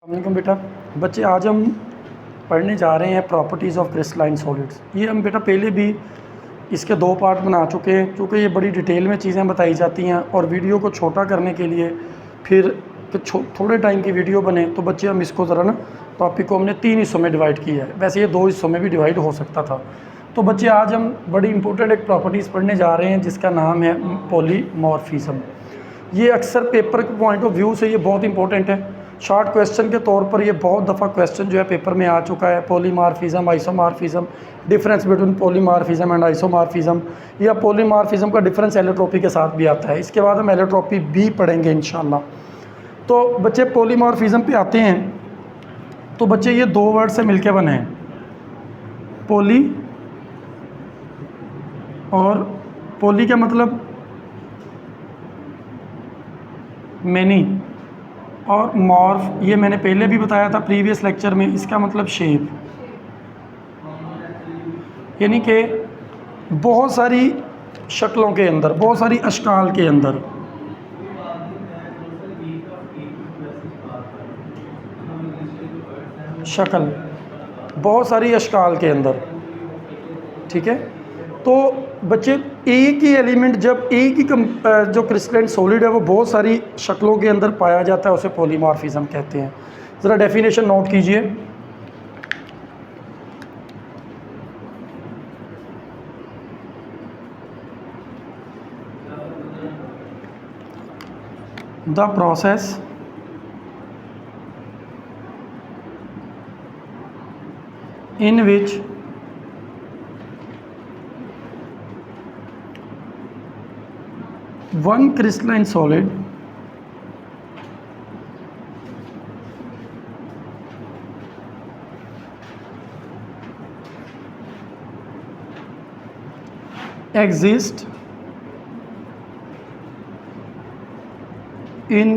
वालेकुम बेटा। बच्चे आज हम पढ़ने जा रहे हैं प्रॉपर्टीज़ ऑफ क्रिस्टलाइन सॉलिड्स। ये हम बेटा पहले भी इसके 2 पार्ट बना चुके हैं, क्योंकि ये बड़ी डिटेल में चीज़ें बताई जाती हैं और वीडियो को छोटा करने के लिए फिर कि थोड़े टाइम की वीडियो बने तो बच्चे हम इसको ज़रा ना टॉपिक को हमने 3 हिस्सों में डिवाइड किया है। वैसे ये 2 हिस्सों में भी डिवाइड हो सकता था। तो बच्चे आज हम बड़ी इंपॉर्टेंट एक प्रॉपर्टीज़ पढ़ने जा रहे हैं जिसका नाम है पॉलीमॉर्फिज्म। ये अक्सर पेपर के पॉइंट ऑफ व्यू से ये बहुत इंपॉर्टेंट है। शॉर्ट क्वेश्चन के तौर पर ये बहुत दफ़ा क्वेश्चन जो है पेपर में आ चुका है। Polymorphism, isomorphism, difference between polymorphism and isomorphism, या पॉलीमॉर्फिज्म का डिफरेंस एलोट्रोपी के साथ भी आता है। इसके बाद हम एलोट्रोपी भी पढ़ेंगे इंशाल्लाह। तो बच्चे पॉलीमॉर्फिज्म पे आते हैं। तो बच्चे ये 2 वर्ड से मिलके बने हैं, पॉली और पॉली का मतलब मैनी, और मॉर्फ ये मैंने पहले भी बताया था प्रीवियस लेक्चर में, इसका मतलब शेप। यानी कि बहुत सारी शक्लों के अंदर, बहुत सारी अशकाल के अंदर शक्ल, बहुत सारी अशकाल के अंदर, ठीक है। तो बच्चे एक ही एलिमेंट जब एक ही जो क्रिस्टलाइन सॉलिड है वो बहुत सारी शक्लों के अंदर पाया जाता है, उसे पॉलीमॉर्फिज्म कहते हैं। ज़रा डेफिनेशन नोट कीजिए। The process in which one crystalline solid exists in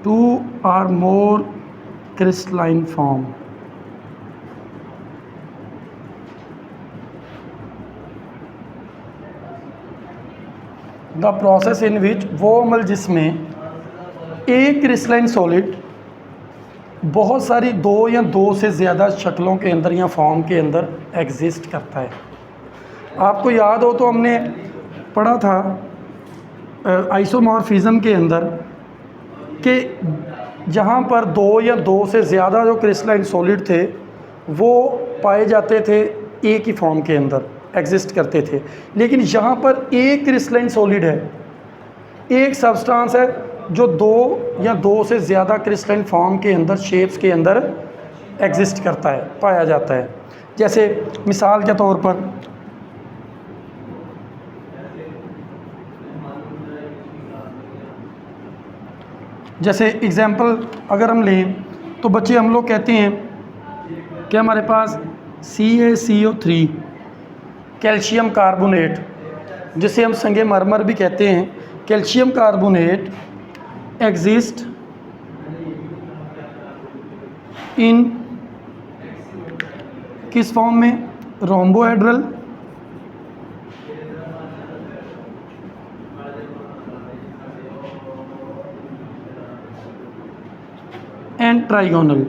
2 or more crystalline form। The process in which, वो अमल जिसमें एक क्रिस्टलाइन सॉलिड बहुत सारी 2 या 2 से ज़्यादा शक्लों के अंदर या फॉर्म के अंदर एग्जिस्ट करता है। आपको याद हो तो हमने पढ़ा था आइसोमॉर्फिज्म के अंदर कि जहाँ पर 2 या 2 से ज़्यादा जो क्रिस्टलाइन सॉलिड थे वो पाए जाते थे, एक ही फॉर्म के अंदर एग्जिस्ट करते थे। लेकिन यहाँ पर एक क्रिस्टलाइन सॉलिड है, एक सब्सटेंस है जो 2 या 2 से ज़्यादा क्रिस्टलाइन फॉर्म के अंदर, शेप्स के अंदर एग्जिस्ट करता है, पाया जाता है। जैसे मिसाल के तौर पर जैसे एग्जाम्पल अगर हम लें तो बच्चे हम लोग कहते हैं कि हमारे पास CaCO3 कैल्शियम कार्बोनेट, जिसे हम संगे मरमर भी कहते हैं, कैल्शियम कार्बोनेट एग्जिस्ट इन किस फॉर्म में? Rhombohedral and trigonal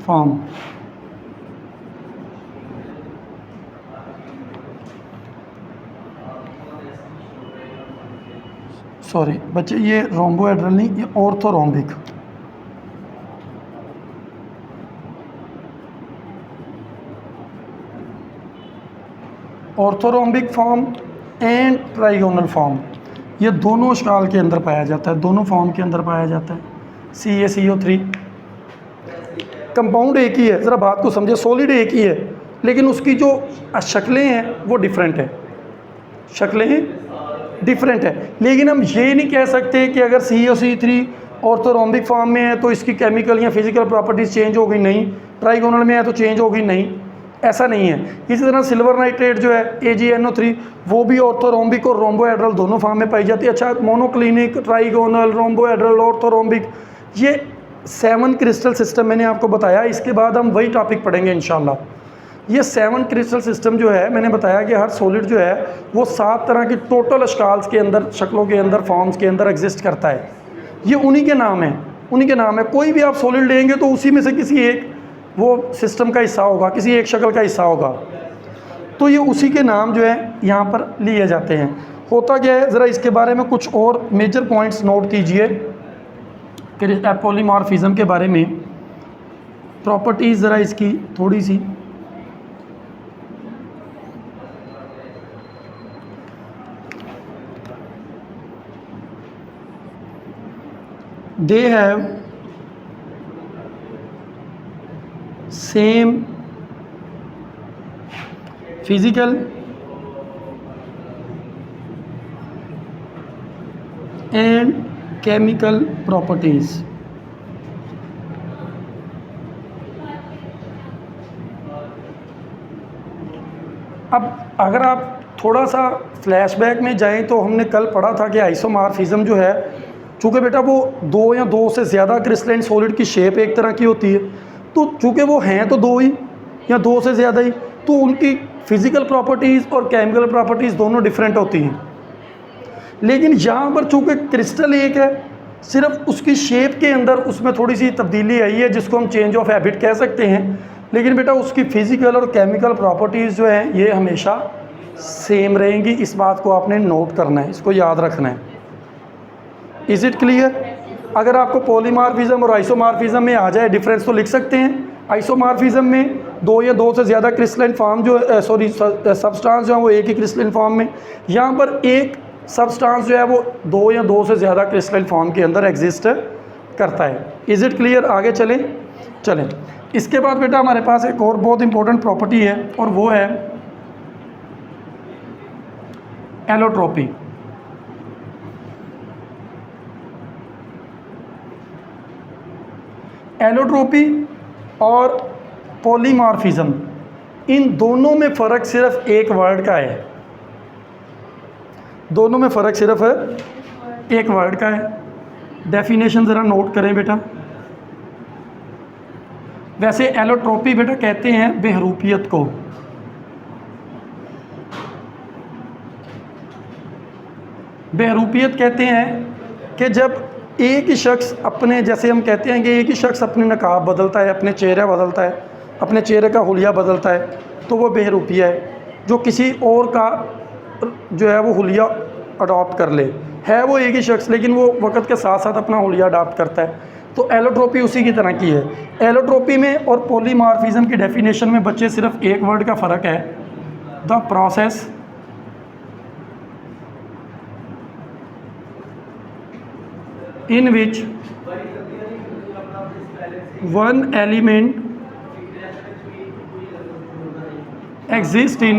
form. Sorry बच्चे, ये रोम्बोहेड्रल नहीं, ये orthorhombic. Orthorhombic form and trigonal form, ये दोनों अशकाल के अंदर पाया जाता है, दोनों फॉर्म के अंदर पाया जाता है। CaCO3 कंपाउंड एक ही है, ज़रा बात को समझे, सॉलिड एक ही है लेकिन उसकी जो शक्लें हैं वो डिफरेंट है, शक्लें डिफरेंट है। लेकिन हम ये नहीं कह सकते कि अगर CaCO3 ऑर्थोरोम्बिक फॉर्म में है तो इसकी केमिकल या फिजिकल प्रॉपर्टीज़ चेंज हो गई, नहीं। ट्राइगोनल में है तो चेंज हो गई, नहीं, ऐसा नहीं है। इसी तरह सिल्वर नाइट्रेट जो है AgNO3 वो भी ऑर्थोरोम्बिक और रोम्बोहेड्रल दोनों फॉर्म में पाई जाती है। अच्छा, मोनोक्लिनिक, ट्राइगोनल, रोम्बोहेड्रल, ऑर्थोरोम्बिक, ये 7 क्रिस्टल सिस्टम मैंने आपको बताया। इसके बाद हम वही टॉपिक पढ़ेंगे इंशाल्लाह। ये 7 क्रिस्टल सिस्टम जो है, मैंने बताया कि हर सॉलिड जो है वो 7 तरह की टोटल अशकाल्स के अंदर, शक्लों के अंदर, फॉर्म्स के अंदर एग्जिस्ट करता है। ये उन्हीं के नाम है, उन्हीं के नाम है। कोई भी आप सॉलिड लेंगे तो उसी में से किसी एक वो सिस्टम का हिस्सा होगा, किसी एक शक्ल का हिस्सा होगा। तो ये उसी के नाम जो है यहाँ पर लिए जाते हैं। होता क्या है, ज़रा इसके बारे में कुछ और मेजर पॉइंट्स नोट कीजिए कि पॉलीमॉर्फिज्म के बारे में प्रॉपर्टीज़ ज़रा इसकी थोड़ी सी। They have same physical and chemical properties. अब अगर आप थोड़ा सा फ्लैशबैक में जाएं तो हमने कल पढ़ा था कि आइसोमॉर्फिज्म जो है, चूँकि बेटा वो 2 या 2 से ज़्यादा क्रिस्टलाइन सॉलिड की शेप एक तरह की होती है, तो चूँकि वो हैं तो 2 ही या 2 से ज़्यादा ही, तो उनकी फ़िज़िकल प्रॉपर्टीज़ और केमिकल प्रॉपर्टीज़ दोनों डिफरेंट होती हैं। लेकिन यहाँ पर चूँकि क्रिस्टल एक है, सिर्फ उसकी शेप के अंदर उसमें थोड़ी सी तब्दीली आई है जिसको हम चेंज ऑफ हैबिट कह सकते हैं। लेकिन बेटा उसकी फ़िज़िकल और केमिकल प्रॉपर्टीज़ जो हैं ये हमेशा सेम रहेंगी। इस बात को आपने नोट करना है, इसको याद रखना है। Is it clear? अगर आपको पॉलीमॉर्फिज्म और आइसोमॉर्फिज्म में आ जाए डिफरेंस तो लिख सकते हैं। आइसोमॉर्फिज्म में 2 या 2 से ज़्यादा क्रिस्टलाइन फॉर्म जो सब्सटेंस जो है वो एक ही क्रिस्टलाइन फॉर्म में, यहाँ पर एक सब्सटेंस जो है वो 2 या 2 से ज़्यादा क्रिस्टलाइन फॉर्म के अंदर एग्जिस्ट करता है। Is it clear? आगे चलें। इसके बाद बेटा हमारे पास एक और बहुत इंपॉर्टेंट प्रॉपर्टी है और वो है एलोट्रोपी। एलोट्रोपी और पॉलीमॉर्फिज्म, इन दोनों में फ़र्क सिर्फ एक वर्ड का है। दोनों में फ़र्क सिर्फ एक वर्ड का है। डेफिनेशन ज़रा नोट करें बेटा। वैसे एलोट्रोपी बेटा कहते हैं बहरूपियत को। बहरूपियत कहते हैं कि जब एक ही शख्स अपने, जैसे हम कहते हैं कि एक ही शख्स अपने नकाब बदलता है, अपने चेहरा बदलता है, अपने चेहरे का हुलिया बदलता है, तो वो बहरूपिया है। जो किसी और का जो है वो हुलिया अडॉप्ट कर ले, है वो एक ही शख्स लेकिन वो वक्त के साथ साथ अपना हुलिया अडॉप्ट करता है, तो एलोट्रोपी उसी की तरह की है। एलोट्रोपी में और पॉलीमॉर्फिज्म की डेफिनेशन में बच्चे सिर्फ एक वर्ड का फ़र्क है, the process in which one element exists in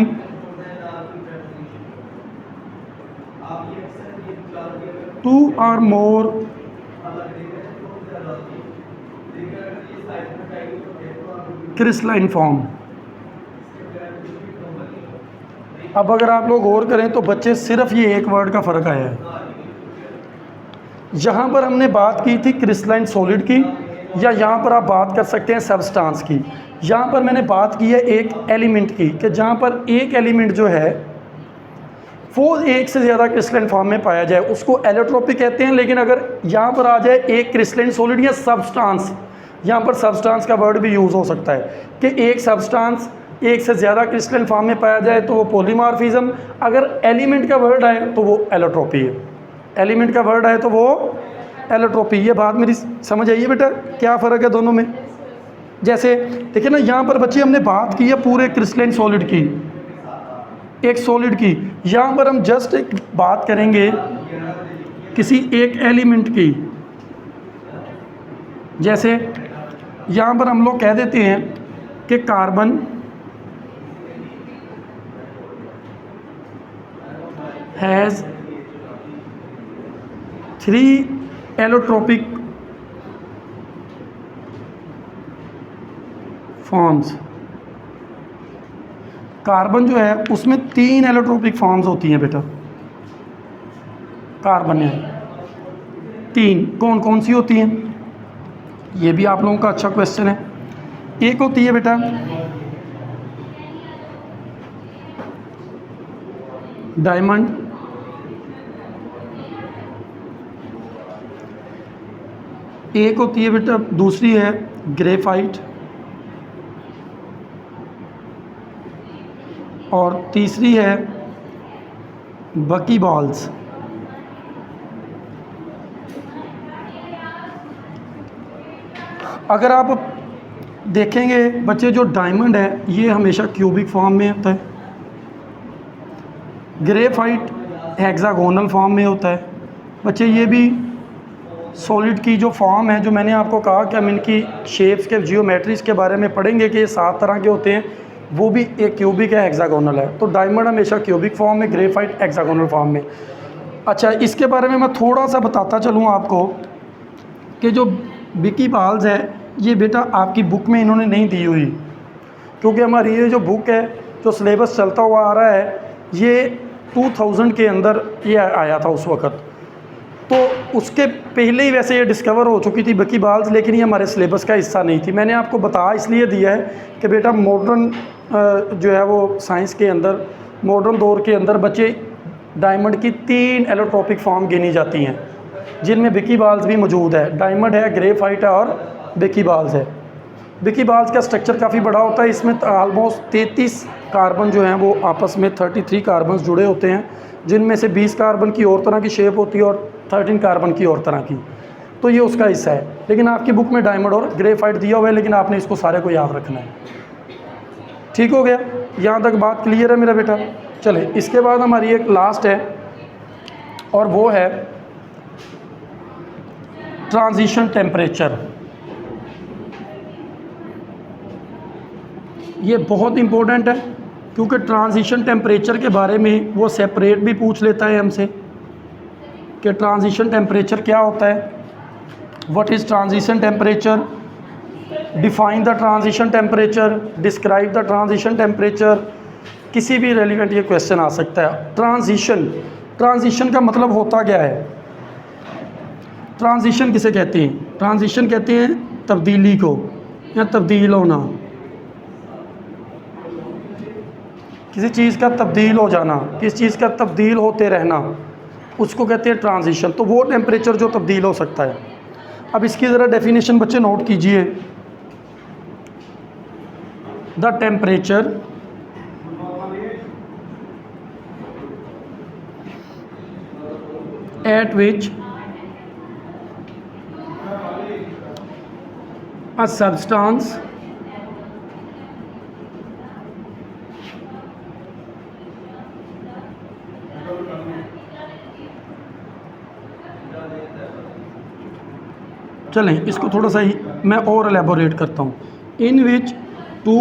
two or more crystalline form। अब अगर आप लोग गौर करें तो बच्चे सिर्फ ये एक वर्ड का फ़र्क आया है। यहाँ पर हमने बात की थी क्रिस्टलाइन सॉलिड की, या यहाँ पर आप बात कर सकते हैं सब्सटेंस की। यहाँ पर मैंने बात की है एक एलिमेंट की, कि जहाँ पर एक एलिमेंट जो है वो एक से ज़्यादा क्रिस्टलाइन फॉर्म में पाया जाए उसको एलोट्रोपी कहते हैं। लेकिन अगर यहाँ पर आ जाए एक क्रिस्टलाइन सॉलिड या सब्सटेंस, यहाँ पर सब्सटेंस का वर्ड भी यूज़ हो सकता है कि एक सब्सटेंस एक से ज़्यादा क्रिस्टलाइन फॉर्म में पाया जाए तो वो पॉलीमॉर्फिज्म। अगर एलिमेंट का वर्ड आए तो वो एलोट्रोपी है। एलिमेंट का वर्ड आए तो वो एलोट्रोपी। ये बात मेरी समझ आई है बेटा, क्या फ़र्क है दोनों में? जैसे देखिए ना, यहाँ पर बच्चे हमने बात की है पूरे क्रिस्टलाइन सॉलिड की, एक सॉलिड की। यहाँ पर हम जस्ट एक बात करेंगे किसी एक एलिमेंट की। जैसे यहाँ पर हम लोग कह देते हैं कि carbon has 3 allotropic forms. Carbon जो है उसमें 3 एलोट्रोपिक फॉर्म्स होती हैं बेटा। कार्बन में 3 कौन कौन सी होती हैं? ये भी आप लोगों का अच्छा क्वेश्चन है। एक होती है बेटा डायमंड, एक होती है बेटा, दूसरी है ग्रेफाइट, और तीसरी है बकी बॉल्स। अगर आप देखेंगे बच्चे, जो डायमंड है ये हमेशा क्यूबिक फॉर्म में होता है, ग्रेफाइट हेक्सागोनल फॉर्म में होता है। बच्चे ये भी सॉलिड की जो फॉर्म है, जो मैंने आपको कहा कि हम इनकी शेप्स के जियोमेट्रीज के बारे में पढ़ेंगे कि ये 7 तरह के होते हैं, वो भी एक क्यूबिक है, हेक्सागोनल है। तो डायमंड हमेशा क्यूबिक फॉर्म में, ग्रेफाइट हेक्सागोनल फॉर्म में। अच्छा, इसके बारे में मैं थोड़ा सा बताता चलूँ आपको कि जो बिकी बाल्स है ये बेटा आपकी बुक में इन्होंने नहीं दी हुई, क्योंकि हमारी ये जो बुक है, जो सिलेबस चलता हुआ आ रहा है, ये 2000 के अंदर ये आया था उस वक़्त। तो उसके पहले ही वैसे ये डिस्कवर हो चुकी थी बकी बाल्स, लेकिन ये हमारे सिलेबस का हिस्सा नहीं थी। मैंने आपको बता इसलिए दिया है कि बेटा मॉडर्न जो है वो साइंस के अंदर, मॉडर्न दौर के अंदर बच्चे डायमंड की 3 एलोट्रोपिक फॉर्म गिनी जाती हैं, जिनमें बिकी बाल्स भी मौजूद है। डायमंड है, ग्रेफाइट है और बिकी बाल्स है। बिकी बाल्स का स्ट्रक्चर काफ़ी बड़ा होता है। इसमें आलमोस्ट 33 कार्बन जो हैं वो आपस में 33 कार्बन जुड़े होते हैं, जिनमें से 20 कार्बन की और तरह की शेप होती है और 13 कार्बन की और तरह की। तो ये उसका हिस्सा है। लेकिन आपकी बुक में डायमंड और ग्रेफाइट दिया हुआ है, लेकिन आपने इसको सारे को याद रखना है। ठीक हो गया? यहाँ तक बात क्लियर है मेरा बेटा? चले, इसके बाद हमारी एक लास्ट है और वो है ट्रांजिशन टेम्परेचर। ये बहुत इम्पोर्टेंट है, क्योंकि ट्रांजिशन टेम्परेचर के बारे में वो सेपरेट भी पूछ लेता है हमसे कि ट्रांजिशन टेम्परेचर क्या होता है, what is transition temperature, define the transition temperature, describe the transition temperature. किसी भी रेलिवेंट ये क्वेश्चन आ सकता है। ट्रांजिशन का मतलब होता क्या है? ट्रांजिशन किसे कहते हैं? ट्रांजिशन कहते हैं तब्दीली को, या तब्दील होना, किसी चीज़ का तब्दील हो जाना, किसी चीज़ का तब्दील होते रहना, उसको कहते हैं ट्रांजिशन। तो वो टेम्परेचर जो तब्दील हो सकता है। अब इसकी ज़रा डेफिनेशन बच्चे नोट कीजिए। The temperature at which a substance चलें, इसको थोड़ा सा ही मैं और एलेबोरेट करता हूँ। इन विच 2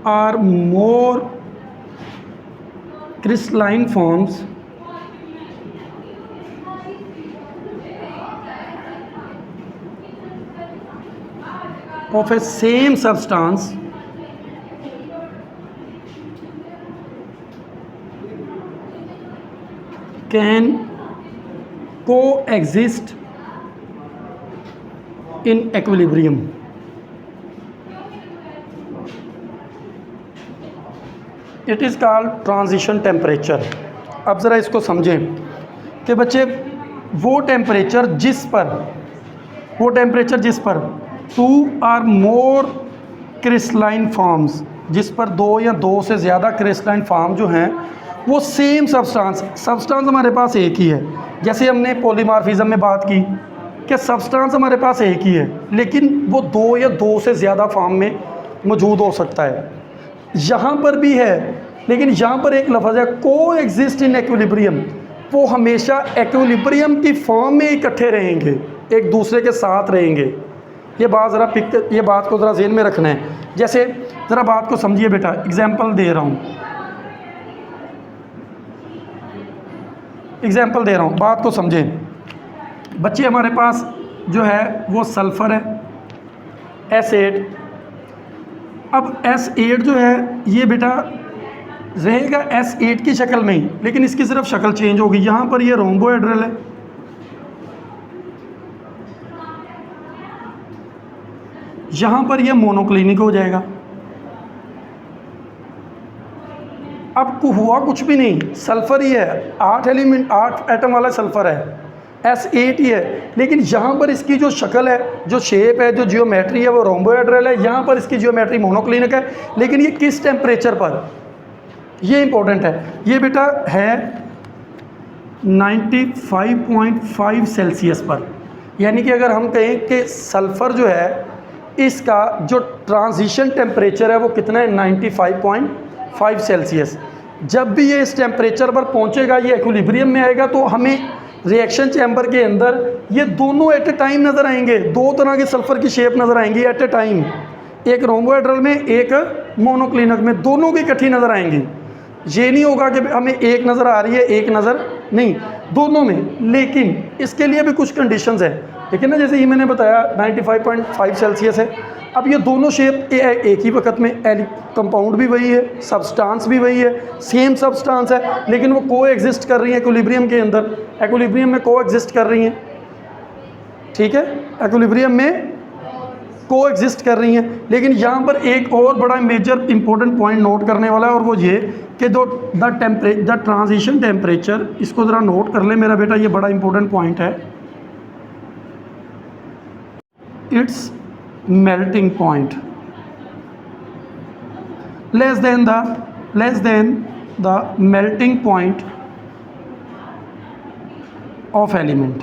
or more crystalline forms of a same substance can coexist in equilibrium। It is called transition temperature. अब ज़रा इसको समझें कि बच्चे वो टेम्परेचर जिस पर 2 or more क्रिस्टलाइन फॉर्म्स, जिस पर 2 या 2 से ज़्यादा क्रिस्टलाइन फॉर्म जो हैं वो सेम सब्सटेंस हमारे पास एक ही है। जैसे हमने पॉलीमॉर्फिज्म में बात की कि सब्सटेंस हमारे पास एक ही है, लेकिन वो 2 या 2 से ज़्यादा फॉर्म में मौजूद हो सकता है। यहाँ पर भी है, लेकिन यहाँ पर एक लफ्ज़ है को एग्जिस्ट इन एक्विलिब्रियम। वो हमेशा एक्विलिब्रियम की फॉर्म में इकट्ठे रहेंगे, एक दूसरे के साथ रहेंगे। ये बात को ज़रा ज़हन में रखना है। जैसे ज़रा बात को समझिए बेटा, एग्जांपल दे रहा हूँ, बात को समझें बच्चे। हमारे पास जो है वो सल्फ़र है, S8। अब S8 जो है ये बेटा रहेगा S8 की शक्ल में ही, लेकिन इसकी सिर्फ शक्ल चेंज होगी। यहाँ पर ये रोम्बोहेड्रल है, यहाँ पर ये मोनोक्लिनिक हो जाएगा। अब हुआ कुछ भी नहीं, सल्फ़र ही है, 8 एटम वाला सल्फ़र है, S8 ही है, लेकिन यहाँ पर इसकी जो शक्ल है, जो शेप है, जो जियोमेट्री है वो रोम्बोहेड्रल है, यहाँ पर इसकी जियोमेट्री मोनोक्लिनिक है। लेकिन ये किस टेम्परेचर पर, ये इंपॉर्टेंट है। ये बेटा है 95.5 सेल्सियस पर, यानी कि अगर हम कहें कि सल्फ़र जो है इसका जो ट्रांजिशन टेम्परेचर है वो कितना है, 95.5 सेल्सियस। जब भी ये इस टेम्परेचर पर पहुंचेगा, ये इक्विलिब्रियम में आएगा, तो हमें रिएक्शन चैम्बर के अंदर ये दोनों एट ए टाइम नज़र आएंगे। दो तरह के सल्फ़र की शेप नज़र आएंगी एट ए टाइम, एक रोम्बोहेड्रल में, एक मोनोक्लिनिक में, दोनों की इकट्ठी नज़र आएंगी। ये नहीं होगा कि हमें एक नज़र आ रही है एक नज़र नहीं, दोनों में। लेकिन इसके लिए भी कुछ कंडीशंस हैं, लेकिन ना जैसे ही मैंने बताया 95.5 सेल्सियस है। अब ये दोनों शेप एक ही वक्त में, कंपाउंड भी वही है, सब्सटेंस भी वही है, सेम सब्सटेंस है, लेकिन वो को एग्जिस्ट कर रही हैं इक्विलिब्रियम के अंदर, इक्विलिब्रियम में को एग्जिस्ट कर रही हैं, ठीक है, इक्विलिब्रियम में को एग्जिस्ट कर रही हैं। लेकिन यहाँ पर एक और बड़ा मेजर इंपॉर्टेंट पॉइंट नोट करने वाला है, और वो ये कि द ट्रांजिशन टेम्परेचर, इसको ज़रा नोट कर ले मेरा बेटा, ये बड़ा इंपॉर्टेंट पॉइंट है। It's melting point less than the melting point of element,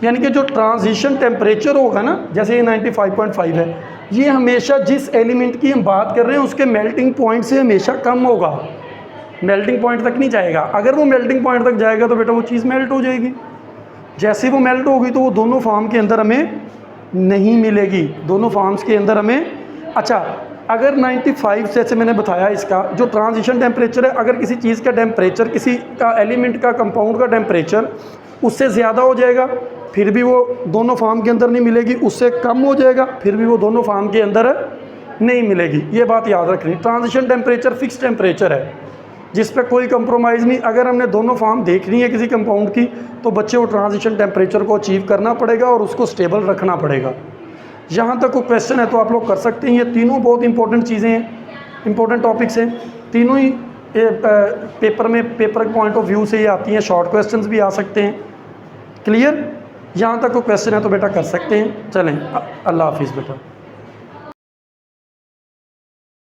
यानी कि जो ट्रांजिशन टेम्परेचर होगा ना, जैसे ये 95.5 है, ये हमेशा जिस एलिमेंट की हम बात कर रहे हैं उसके मेल्टिंग पॉइंट से हमेशा कम होगा, मेल्टिंग पॉइंट तक नहीं जाएगा। अगर वो मेल्टिंग पॉइंट तक जाएगा तो बेटा वो चीज़ मेल्ट हो जाएगी। जैसे वो मेल्ट होगी तो वो दोनों फॉर्म के अंदर हमें नहीं मिलेगी, दोनों फॉर्म्स के अंदर हमें। अच्छा, अगर 95 जैसे मैंने बताया, इसका जो ट्रांजिशन टेम्परेचर है, अगर किसी चीज़ का टेम्परेचर, किसी का एलिमेंट का, कंपाउंड का टेम्परेचर उससे ज़्यादा हो जाएगा फिर भी वो दोनों फॉर्म के अंदर नहीं मिलेगी, उससे कम हो जाएगा फिर भी वो दोनों फॉर्म के अंदर नहीं मिलेगी। ये बात याद रखनी। ट्रांजिशन टेम्परेचर फिक्स टेम्परेचर है जिस पे कोई कंप्रोमाइज़ नहीं। अगर हमने दोनों फॉर्म देखनी है किसी कंपाउंड की, तो बच्चे को ट्रांजिशन टेम्परेचर को अचीव करना पड़ेगा और उसको स्टेबल रखना पड़ेगा। यहाँ तक कोई क्वेश्चन है तो आप लोग कर सकते हैं। ये तीनों बहुत इंपॉर्टेंट चीज़ें हैं, इंपॉर्टेंट टॉपिक्स हैं, तीनों ही पेपर में, पेपर पॉइंट ऑफ व्यू से ये आती हैं। शॉर्ट क्वेश्चंस भी आ सकते हैं। क्लियर? यहाँ तक कोई क्वेश्चन है तो बेटा कर सकते हैं। चलें, अल्लाह हाफिज़ बेटा।